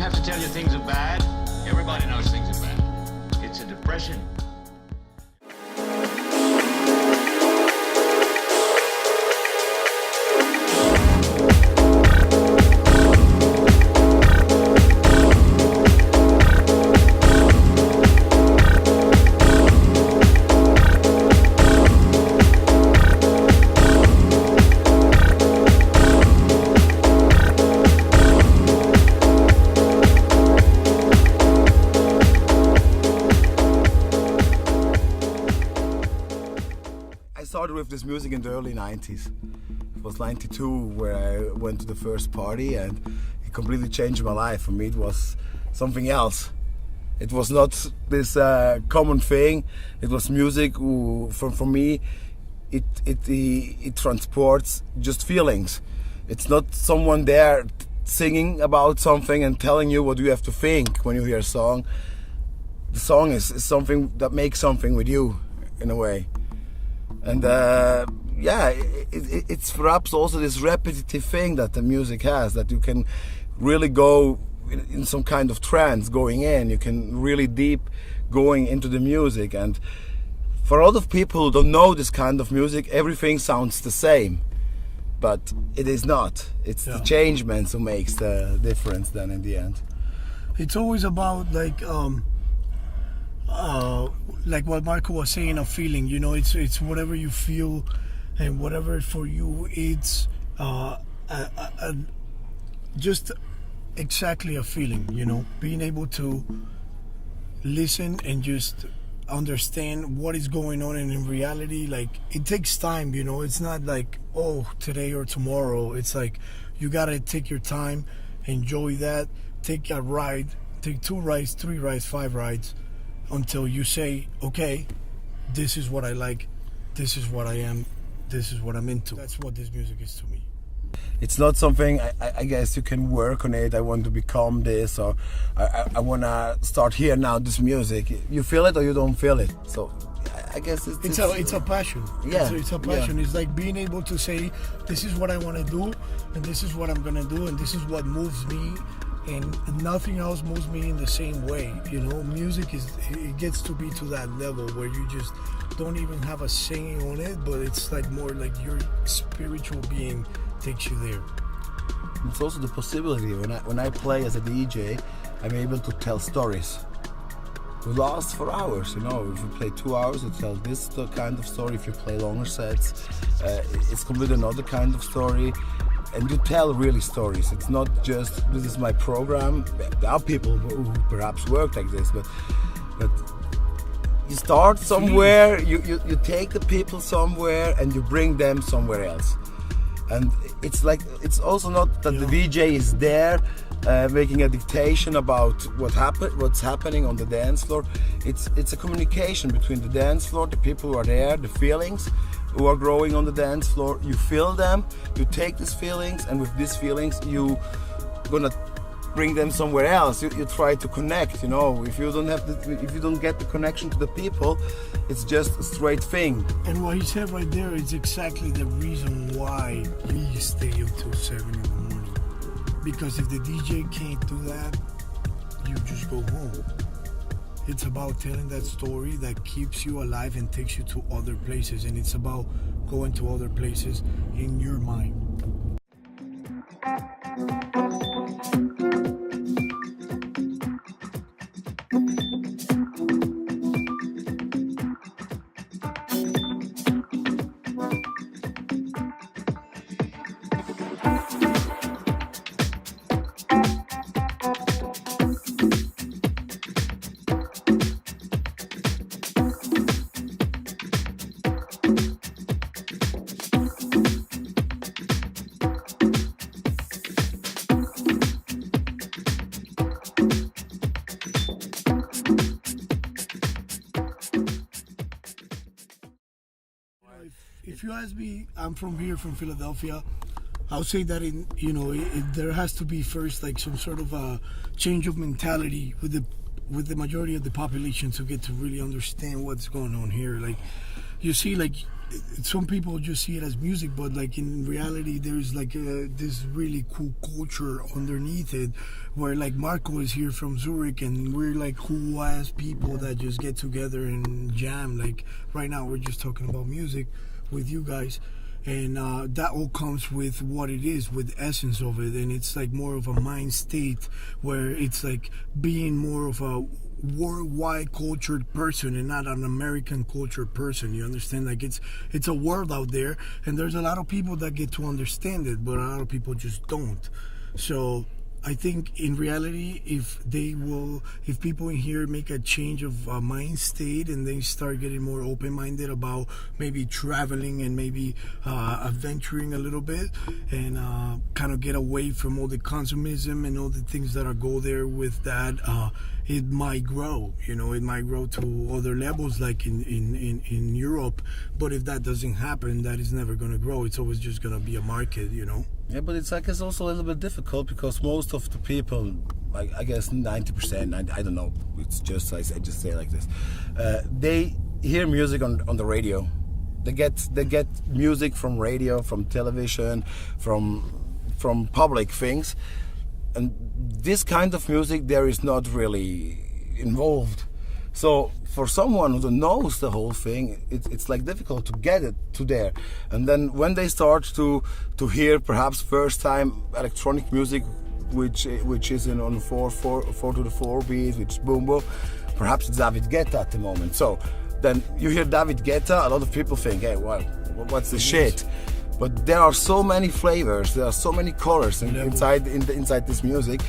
have to tell you things are bad. Everybody knows things are bad. It's a depression. I started with this music in the early 90s. It was 92 where I went to the first party, and it completely changed my life. For me it was something else. It was not this common thing. It was music for me it transports just feelings. It's not someone there singing about something and telling you what you have to think when you hear a song. The song is something that makes something with you in a way. And it's perhaps also this repetitive thing that the music has, that you can really go in some kind of trance going in. You can really deep going into the music. And for a lot of people who don't know this kind of music, everything sounds the same. But it is not. It's the changements who makes the difference then in the end. It's always about like what Marco was saying, a feeling, you know, it's whatever you feel, and whatever for you it's just exactly a feeling, you know, being able to listen and just understand what is going on. And in reality, like, it takes time, you know. It's not like, oh, today or tomorrow. It's like you gotta take your time, enjoy that, take a ride, take 2 rides, 3 rides, 5 rides, until you say, okay, this is what I like, this is what I am, this is what I'm into. That's what this music is to me. It's not something I guess you can work on it. I want to become this, or I want to start here now, this music. You feel it or you don't feel it. So I guess it's a passion. Yeah, it's a passion. Yeah. It's like being able to say, this is what I want to do, and this is what I'm going to do, and this is what moves me, and nothing else moves me in the same way. You know, music it gets to be to that level where you just don't even have a singing on it, but it's like more like your spiritual being takes you there. It's also the possibility when I play as a DJ, I'm able to tell stories. It lasts for hours, you know. If you play 2 hours, you tell this kind of story. If you play longer sets, it's completely another kind of story. And you tell really stories. It's not just, this is my program. There are people who perhaps work like this, but you start somewhere, you take the people somewhere, and you bring them somewhere else. And it's like, it's also not that the DJ is there making a dictation about what's happening on the dance floor. It's a communication between the dance floor, the people who are there, the feelings who are growing on the dance floor. You feel them, you take these feelings, and with these feelings you gonna bring them somewhere else. You try to connect, you know. If you don't get the connection to the people, it's just a straight thing. And what he said right there is exactly the reason why we stay until 7 in the morning. Because if the DJ can't do that, you just go home. It's about telling that story that keeps you alive and takes you to other places. And it's about going to other places in your mind. If you ask me, I'm from here, from Philadelphia. I'll say that there has to be first like some sort of a change of mentality with the majority of the population to get to really understand what's going on here. Like, you see, like some people just see it as music, but like in reality there's like this really cool culture underneath it, where like Marco is here from Zurich and we're like cool ass people that just get together and jam. Like right now we're just talking about music with you guys, and that all comes with what it is, with the essence of it, and it's like more of a mind state where it's like being more of a worldwide cultured person and not an American cultured person. You understand? Like it's a world out there, and there's a lot of people that get to understand it, but a lot of people just don't. So I think in reality, if people in here make a change of mind state and they start getting more open-minded about maybe traveling and maybe adventuring a little bit, and kind of get away from all the consumism and all the things that are go there with that, it might grow. You know, it might grow to other levels like in Europe. But if that doesn't happen, that is never going to grow. It's always just going to be a market, you know. Yeah, but it's also a little bit difficult because most of the people, like I guess 90%, I don't know, it's just, I just say it like this, they hear music on the radio. They get music from radio, from television, from public things, and this kind of music there is not really involved. So for someone who knows the whole thing, it's like difficult to get it to there. And then when they start to hear perhaps first time electronic music, which is on 4/4 beat, which is boom boom, perhaps it's David Guetta at the moment. So then you hear David Guetta, a lot of people think, hey, well, what's the shit? But there are so many flavors, there are so many colors inside this music.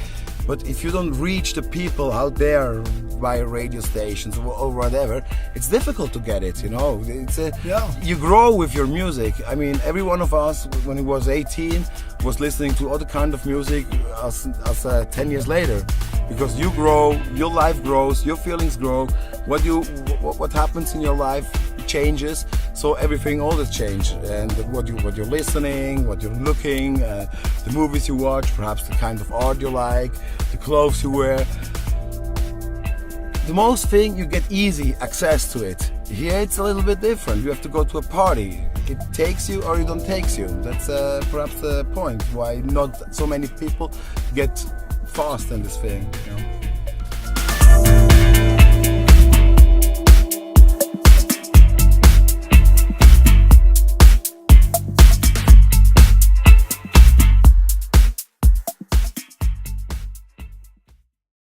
But if you don't reach the people out there by radio stations or whatever, it's difficult to get it, you know. You grow with your music. I mean, every one of us, when he was 18, was listening to other kind of music as 10 years later. Because you grow, your life grows, your feelings grow, what happens in your life changes, so everything always changes, and what you're listening, what you're looking, the movies you watch, perhaps the kind of art you like, the clothes you wear. The most thing, you get easy access to it. Here it's a little bit different. You have to go to a party. It takes you or it don't takes you. That's perhaps the point why not so many people get fast in this thing, you know?